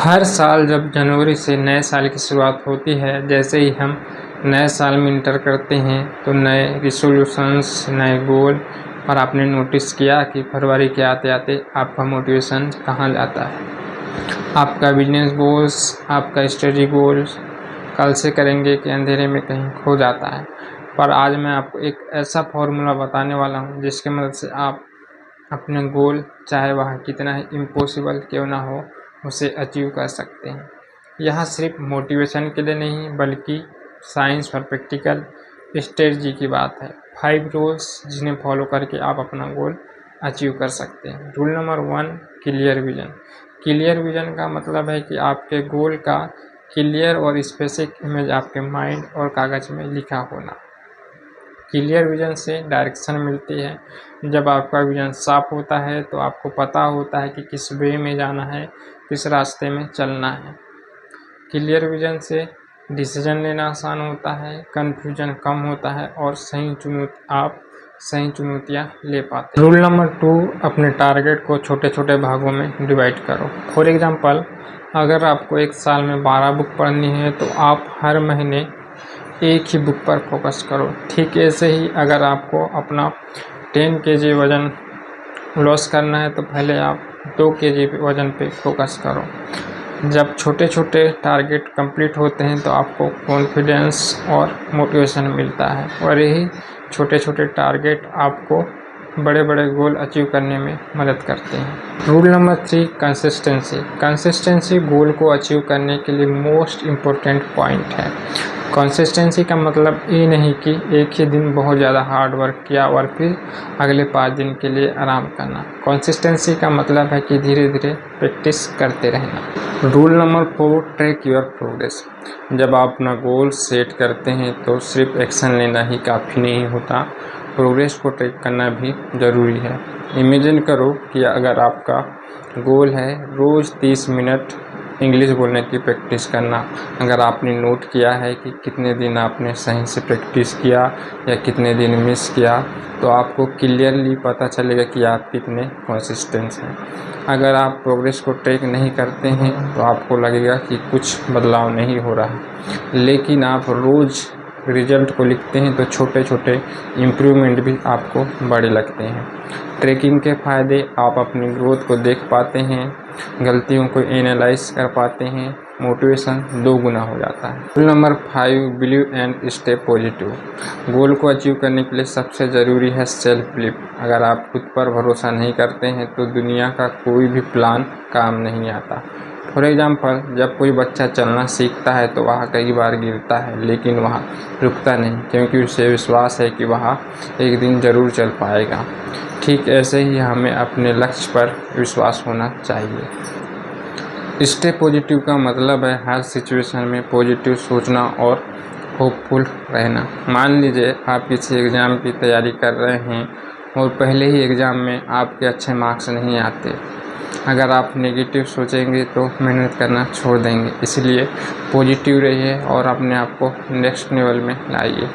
हर साल जब जनवरी से नए साल की शुरुआत होती है, जैसे ही हम नए साल में इंटर करते हैं तो नए रिसोल्यूशंस, नए गोल। और आपने नोटिस किया कि फरवरी के आते आते आपका मोटिवेशन कहाँ जाता है। आपका बिजनेस गोल्स, आपका स्टडी गोल्स कल से करेंगे कि अंधेरे में कहीं खो जाता है। पर आज मैं आपको एक ऐसा फॉर्मूला बताने वाला हूँ जिसकी मदद से आप अपने गोल, चाहे वह कितना ही इम्पॉसिबल क्यों ना हो, उसे अचीव कर सकते हैं। यह सिर्फ मोटिवेशन के लिए नहीं बल्कि साइंस और प्रैक्टिकल स्ट्रेटजी की बात है। 5 रूल्स जिन्हें फॉलो करके आप अपना गोल अचीव कर सकते हैं। Rule number 1, clear vision. Clear vision का मतलब है कि आपके गोल का क्लियर और स्पेसिफिक इमेज आपके माइंड और कागज में लिखा होना। क्लियर विजन से डायरेक्शन मिलती है। जब आपका विजन साफ होता है तो आपको पता होता है कि किस वे में जाना है, किस रास्ते में चलना है। क्लियर विजन से डिसीजन लेना आसान होता है, कन्फ्यूजन कम होता है और आप सही चुनौतियाँ ले पाते हैं। रूल नंबर 2, अपने टारगेट को छोटे छोटे भागों में डिवाइड करो। फॉर एग्जांपल, अगर आपको एक साल में 12 बुक पढ़नी है तो आप हर महीने एक ही बुक पर फोकस करो। ठीक ऐसे ही अगर आपको अपना 10 kg वज़न लॉस करना है तो पहले आप 2 kg वज़न पे फोकस करो। जब छोटे छोटे टारगेट कंप्लीट होते हैं तो आपको कॉन्फिडेंस और मोटिवेशन मिलता है और यही छोटे छोटे टारगेट आपको बड़े बड़े गोल अचीव करने में मदद करते हैं। Rule number 3, consistency. कंसिस्टेंसी गोल को अचीव करने के लिए मोस्ट इम्पोर्टेंट पॉइंट है। कंसिस्टेंसी का मतलब ये नहीं कि एक ही दिन बहुत ज़्यादा हार्ड वर्क किया और फिर अगले 5 दिन के लिए आराम करना। कंसिस्टेंसी का मतलब है कि धीरे धीरे प्रैक्टिस करते रहना। Rule number 4, track your progress. जब आप अपना गोल सेट करते हैं तो सिर्फ एक्शन लेना ही काफ़ी नहीं होता, प्रोग्रेस को ट्रैक करना भी ज़रूरी है। इमेजिन करो कि अगर आपका गोल है रोज़ 30 मिनट इंग्लिश बोलने की प्रैक्टिस करना। अगर आपने नोट किया है कि कितने दिन आपने सही से प्रैक्टिस किया या कितने दिन मिस किया, तो आपको क्लियरली पता चलेगा कि आप कितने कंसिस्टेंट हैं। अगर आप प्रोग्रेस को ट्रैक नहीं करते हैं तो आपको लगेगा कि कुछ बदलाव नहीं हो रहा, लेकिन आप रोज़ रिजल्ट को लिखते हैं तो छोटे छोटे इम्प्रूवमेंट भी आपको बड़े लगते हैं। ट्रैकिंग के फ़ायदे, आप अपनी ग्रोथ को देख पाते हैं, गलतियों को एनालाइज कर पाते हैं, मोटिवेशन 2 गुना हो जाता है। Rule number 5, believe and stay positive. Goal को अचीव करने के लिए सबसे ज़रूरी है सेल्फ बिलीव। अगर आप खुद पर भरोसा नहीं करते हैं तो दुनिया का कोई भी प्लान काम नहीं आता। फॉर एग्जाम्पल, जब कोई बच्चा चलना सीखता है तो वह कई बार गिरता है, लेकिन वह रुकता नहीं क्योंकि उसे विश्वास है कि वह एक दिन ज़रूर चल पाएगा। ठीक ऐसे ही हमें अपने लक्ष्य पर विश्वास होना चाहिए। स्टे पॉजिटिव का मतलब है हर सिचुएशन में पॉजिटिव सोचना और होपफुल रहना। मान लीजिए आप किसी एग्ज़ाम की तैयारी कर रहे हैं और पहले ही एग्ज़ाम में आपके अच्छे मार्क्स नहीं आते। अगर आप नेगेटिव सोचेंगे तो मेहनत करना छोड़ देंगे। इसलिए पॉजिटिव रहिए और अपने आप को नेक्स्ट लेवल में लाइए।